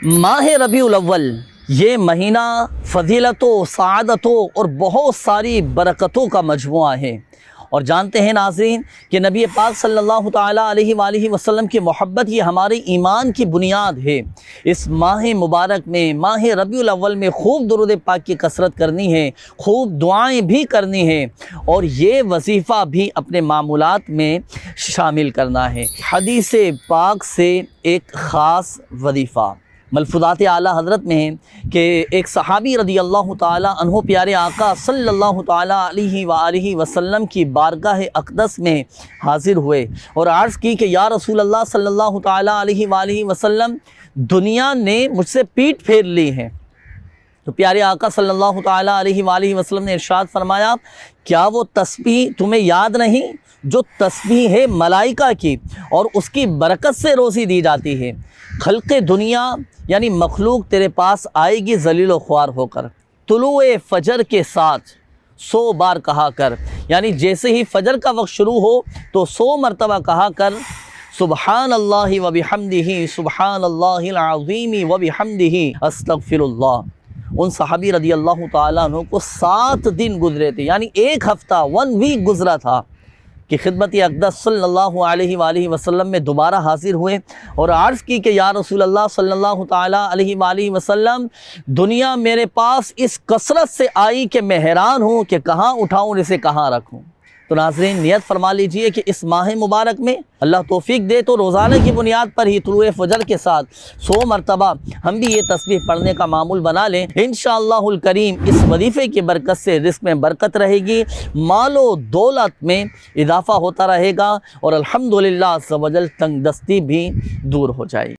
ماہ ربیع الاول یہ مہینہ فضیلتوں، سعادتوں اور بہت ساری برکتوں کا مجموعہ ہے، اور جانتے ہیں ناظرین کہ نبی پاک صلی اللہ تعالیٰ علیہ وآلہ وسلم کی محبت یہ ہمارے ایمان کی بنیاد ہے۔ اس ماہ مبارک میں، ماہ ربیع الاول میں خوب درود پاک کی کثرت کرنی ہے، خوب دعائیں بھی کرنی ہیں، اور یہ وظیفہ بھی اپنے معمولات میں شامل کرنا ہے۔ حدیث پاک سے ایک خاص وظیفہ ملفوظات اعلیٰ حضرت میں ہیں کہ ایک صحابی رضی اللہ تعالیٰ عنہ پیارے آقا صلی اللہ تعالیٰ علیہ وآلہ وسلم کی بارگاہ اقدس میں حاضر ہوئے اور عرض کی کہ یا رسول اللہ صلی اللہ تعالیٰ علیہ وآلہ وسلم، دنیا نے مجھ سے پیٹھ پھیر لی ہے۔ تو پیارے آقا صلی اللہ تعالیٰ علیہ وآلہ وسلم نے ارشاد فرمایا، کیا وہ تسبیح تمہیں یاد نہیں جو تسبیح ہے ملائکہ کی اور اس کی برکت سے روزی دی جاتی ہے؟ خلق دنیا یعنی مخلوق تیرے پاس آئے گی ذلیل و خوار ہو کر، طلوع فجر کے ساتھ 100 بار کہا کر، یعنی جیسے ہی فجر کا وقت شروع ہو تو 100 مرتبہ کہا کر سبحان اللہ و بحمدہ، سبحان اللہ العظیم و بحمدہ، استغفر اللہ۔ ان صحابی رضی اللہ تعالیٰ عنہ کو 7 دن گزرے تھے، یعنی ایک ہفتہ 1 ویک گزرا تھا کہ خدمت اقدس صلی اللہ علیہ وآلہ وسلم میں دوبارہ حاضر ہوئے اور عرض کی کہ یا رسول اللہ صلی اللہ تعالیٰ علیہ وآلہ وسلم، دنیا میرے پاس اس کثرت سے آئی کہ میں حیران ہوں کہ کہاں اٹھاؤں اسے کہاں رکھوں۔ تو ناظرین نیت فرما لیجئے کہ اس ماہ مبارک میں اللہ توفیق دے تو روزانہ کی بنیاد پر ہی طلوع فجر کے ساتھ 100 مرتبہ ہم بھی یہ تسبیح پڑھنے کا معمول بنا لیں۔ انشاءاللہ الکریم اس وظیفے کی برکت سے رزق میں برکت رہے گی، مال و دولت میں اضافہ ہوتا رہے گا، اور الحمدللہ عز و جل تنگ دستی بھی دور ہو جائے گی۔